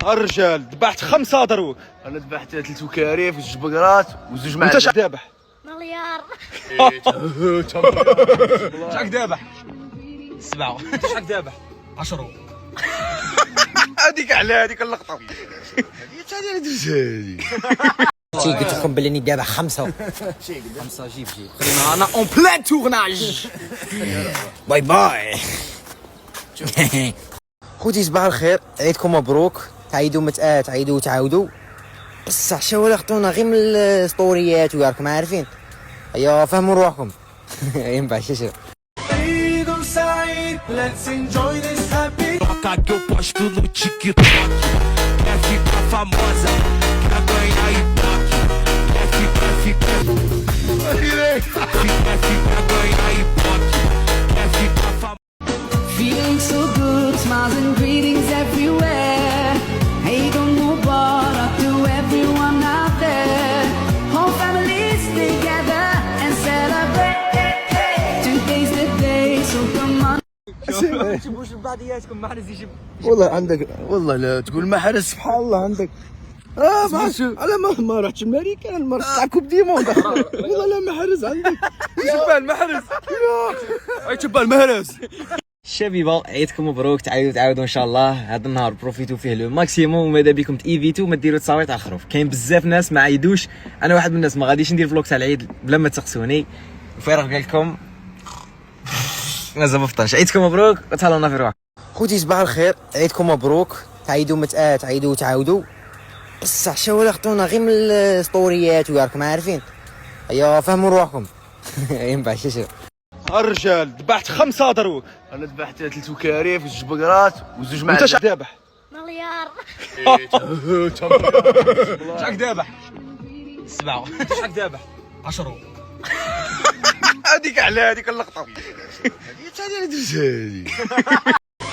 الرجال ذبحت 5 دروك. انا ذبحت 3 كراريف و2 بقرات و2 معلم. انت شحال ذابح؟ مليار. شحال ذابح؟ 7. انت شحال ذابح؟ 10. هذيك على هذيك اللقطه هذه دوز هذه. شي قلت لكم بلي اني دابا 5 جيب خلينا انا اون بلان تورناج. باي باي خوتي صباح الخير، عيدكم مبروك. تعيدوا تعيدوا وتعاودوا، بصح شو ولا خطونا غير من السطوريات وراكم عارفين. ايوا فهموا روحكم. ينفع شو عيد سعيد. Let's enjoy this happy. Toca que eu posto no TikTok. Quer ficar famosa, quer ganhar ibope. Quer ficar ganhar ibope. Quer ficar famosa. Feeling so good, smiles and greetings everywhere. Eid Mubarak to everyone out there. Whole families together and celebrate. Today's the day, so come on. تجيبوش بعضياتكم محرز يجيب. والله عندك، والله لا تقول محرز. سبحان الله عندك. على ما رحتش امريكا المره تاع كوب دي موند. والله لا محرز عندك. شبان المحرز. اي شبان المحرز. شبيبه عيدكم مبروك، تعاودوا ان شاء الله. هذا النهار بروفيتو فيه لو ماكسيموم، وماذا بكم تايفيتو ما ديروا تصاوير تاع خروف. كاين بزاف ناس ما عيدوش، انا واحد من الناس ما غاديش ندير فلوق تاع العيد بلا ما تسقسوني. وفيرغ قال لكم مازال ما فطرش. عيدكم مبروك وتهلاونا في روحكم. خوتي صباح الخير، عيدكم مبروك. تعيدوا تعيدوا وتعاودوا، بصح شو ولا خطونا غير من السطوريات وراكم عارفين. ايوا فهموا روحكم. ينفع شو الرجال ذبحت 5 دروك. انا ذبحت 3 كراريف و2 بقرات و2 معلم. انت شحال ذابح؟ مليار. شحال ذابح؟ 7. انت شحال ذابح؟ 10. هذيك على هذيك اللقطه هذه دوز هذه.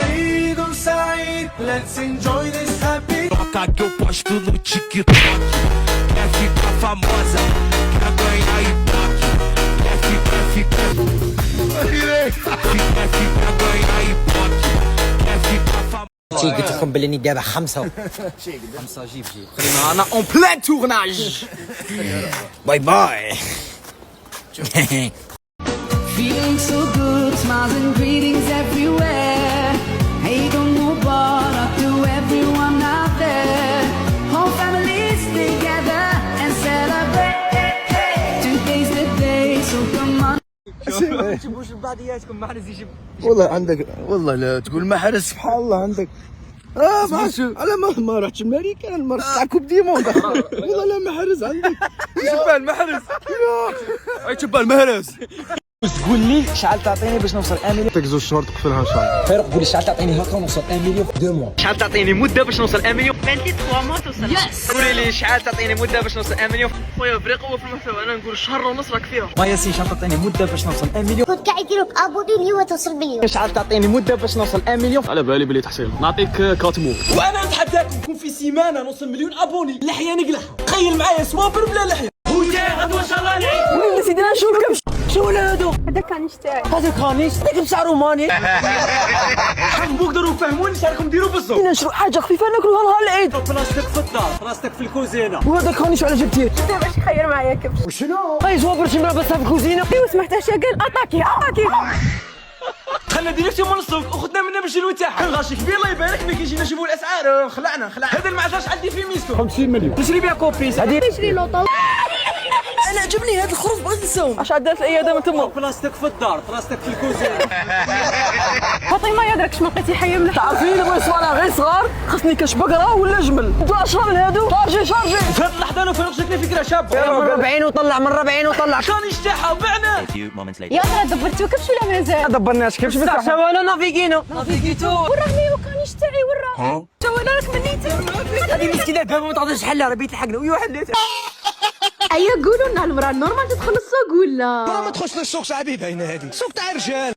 عيد سعيد. Let's enjoy this happy. Toca que eu posto no TikTok. Quer ficar famosa, quer ganhar ibope. Quer ficar ganhar ibope. Quer ficar famosa. شي قلت لكم بلي اني دابا 5 جيب خلينا انا اون بلان تورناج. باي باي. Feeling so good, smiles and greetings everywhere. Eid Mubarak to everyone out there. Whole families together and celebrate. Today's the day, so come on. تجيبوش بعضياتكم محرز يجيب. والله عندك، والله لا تقول محرز. سبحان الله عندك. على ما رحتش امريكا المره تاع كوب دي موند. والله لا محرز عندك. شبان المحرز. اي شبان المحرز. قول لي شحال تعطيني باش نوصل 1 مليون. ديك 2 شهور تقفلها ان شاء الله. فرق قول لي شحال تعطيني هكا ونوصل 1 مليون في 2 موا. شحال تعطيني مده باش نوصل 1 مليون؟ 23 mois توصل. يس. قولي لي شحال تعطيني مده باش نوصل 1 مليون؟ خويا فري قوه في المحتوى، انا نقول شهر ونص راك فيها. ما ياسين شحال تعطيني مده باش نوصل 1 مليون؟ كنت قاعد يديروك ابوني اليوم توصل مليون. شحال تعطيني مده باش نوصل 1 مليون؟ على بالي بلي تحصيل نعطيك 4 مو. وانا نتحداكم كون في سيمانه نوصل مليون ابوني لحيه نقلعها. تخيل معايا سوابر بلا لحيه. خويا غدوه ان شاء الله العيد. سيدي انا نشوف كم شو ولا هادو؟ هذا كان يشتاعي. هذا كانيس داك بشعر روماني. حبوك داروا فهموني شاركم ديروا بالزو. نشرو حاجه خفيفه ناكلوها نهار العيد. بلاستيك في الدار، بلاستيك في الكوزينه. وهذا كانيس على جبتيه. دابا باش تخير معايا كبش. وشنو؟ اي زوابر شي مرة بس في الكوزينه. ايوا سمعتها شا قال اتاكي. خلنا ديريكتي من السوق وخدنا منا بالجلو تاعها. كان غاشي كبير الله يبارك ملي كيجينا نشوفوا الاسعار. خلعنا هذا المعجاش عندي في ميسكو 50 مليون. نشري بها كوبيس. نشري لوطو. انا عجبني هذا الخروف بغيت نساوم. اش عدات الايادة من تما. بلاستيك في الدار، بلاستيك في الكوزينه. فاطمه يدرك شنو لقيتي حيه مليح. عارفين بغيت صوالح غير صغار، خصني كاش بقره ولا جمل. ندو 10 من هادو. شارجي. في هذه اللحظه انا فرق جاتني فكره شابه. من 40 وطلع من 40 وطلع. كان يشتاحها وبعنا. يا ترى دبرتو كبش ولا مازال؟ دبرناش كيفاش بتاع وانا نافيغينو. وراني وكان يشتعي وراه. تو انا راك منيته. هذه مسكينه بها ما تعطيش حل راه بيت الحقنا ويا واحد. ايا قولوا لنا المراه نورمال تدخل السوق ولا؟ ما تخش للسوق صاحبي باينه هذه، سوق تاع رجال.